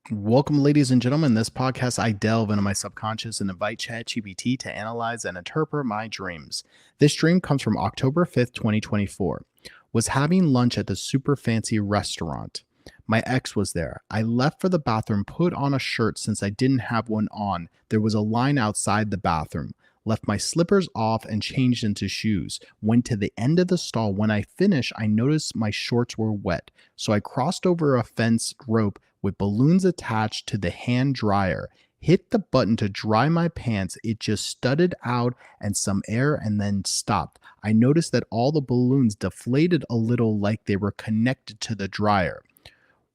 Welcome, ladies and gentlemen. In this podcast, I delve into my subconscious and invite ChatGPT to analyze and interpret my dreams. This dream comes from October 5th, 2024. Was having lunch at the super fancy restaurant. My ex was there. I left for the bathroom, put on a shirt since I didn't have one on. There was a line outside the bathroom. Left my slippers off and changed into shoes. Went to the end of the stall. When I finished, I noticed my shorts were wet. So I crossed over a fence rope with balloons attached to the hand dryer. Hit the button to dry my pants. It just studded out and some air and then stopped. I noticed that all the balloons deflated a little like they were connected to the dryer.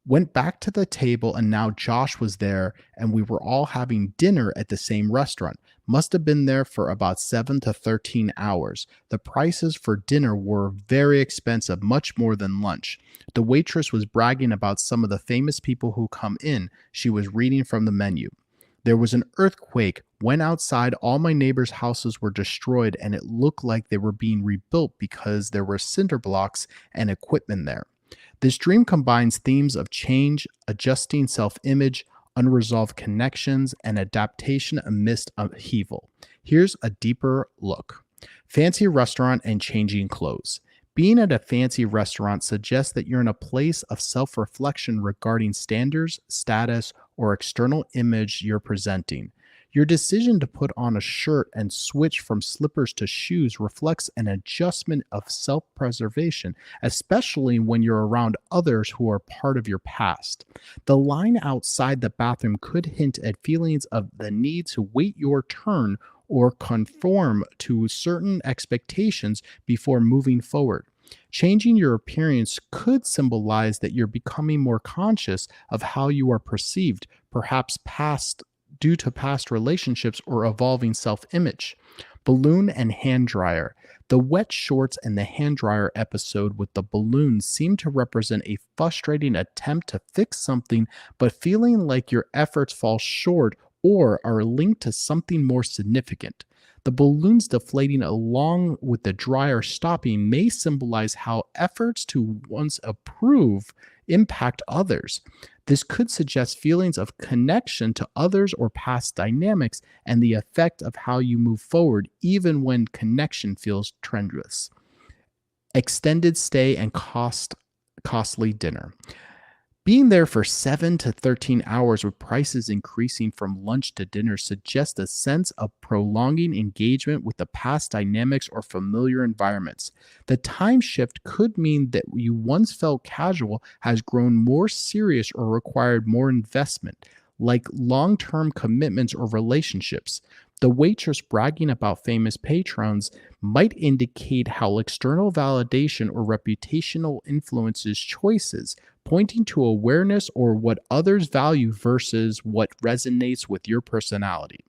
Went back to the table and now Josh was there and we were all having dinner at the same restaurant. Must have been there for about 7 to 13 hours. The prices for dinner were very expensive, much more than lunch. The waitress was bragging about some of the famous people who come in. She was reading from the menu. There was an earthquake. Went outside, all my neighbors' houses were destroyed and it looked like they were being rebuilt because there were cinder blocks and equipment there. This dream combines themes of change, adjusting self image, unresolved connections, and adaptation amidst upheaval. Here's a deeper look. Fancy restaurant and changing clothes. Being at a fancy restaurant suggests that you're in a place of self reflection regarding standards, status, or external image you're presenting. Your decision to put on a shirt and switch from slippers to shoes reflects an adjustment of self preservation, especially when you're around others who are part of your past. The line outside the bathroom could hint at feelings of the need to wait your turn or conform to certain expectations before moving forward. Changing your appearance could symbolize that you're becoming more conscious of how you are perceived, perhaps due to past relationships or evolving self image. Balloon and hand dryer. The wet shorts and the hand dryer episode with the balloons seem to represent a frustrating attempt to fix something, but feeling like your efforts fall short or are linked to something more significant. The balloons deflating along with the dryer stopping may symbolize how efforts to once approve impact others. This could suggest feelings of connection to others or past dynamics and the effect of how you move forward, even when connection feels tenuous. Extended stay and costly dinner. Being there for 7 to 13 hours with prices increasing from lunch to dinner suggests a sense of prolonging engagement with the past dynamics or familiar environments. The time shift could mean that you once felt casual has grown more serious or required more investment, like long-term commitments or relationships. The waitress bragging about famous patrons might indicate how external validation or reputational influences choices, pointing to awareness or what others value versus what resonates with your personality.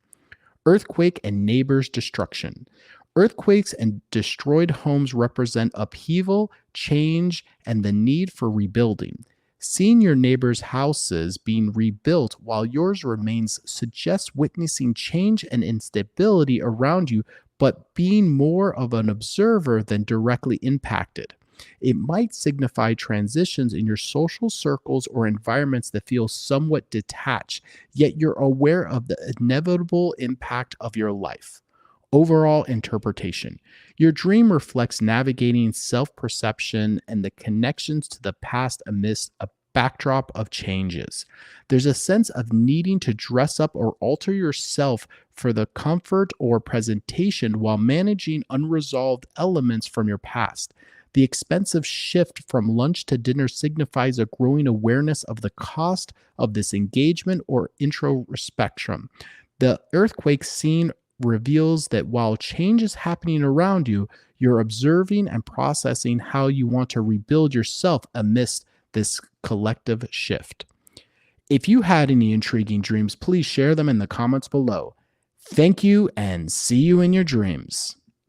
Earthquake and neighbors' destruction. Earthquakes and destroyed homes represent upheaval, change, and the need for rebuilding. Seeing your neighbors' houses being rebuilt while yours remains suggests witnessing change and instability around you, but being more of an observer than directly impacted. It might signify transitions in your social circles or environments that feel somewhat detached, yet you're aware of the inevitable impact of your life. Overall interpretation. Your dream reflects navigating self perception and the connections to the past amidst a backdrop of changes. There's a sense of needing to dress up or alter yourself for the comfort or presentation while managing unresolved elements from your past. The expensive shift from lunch to dinner signifies a growing awareness of the cost of this engagement or introspection. The earthquake scene reveals that while change is happening around you, you're observing and processing how you want to rebuild yourself amidst this collective shift. If you had any intriguing dreams, please share them in the comments below. Thank you and see you in your dreams.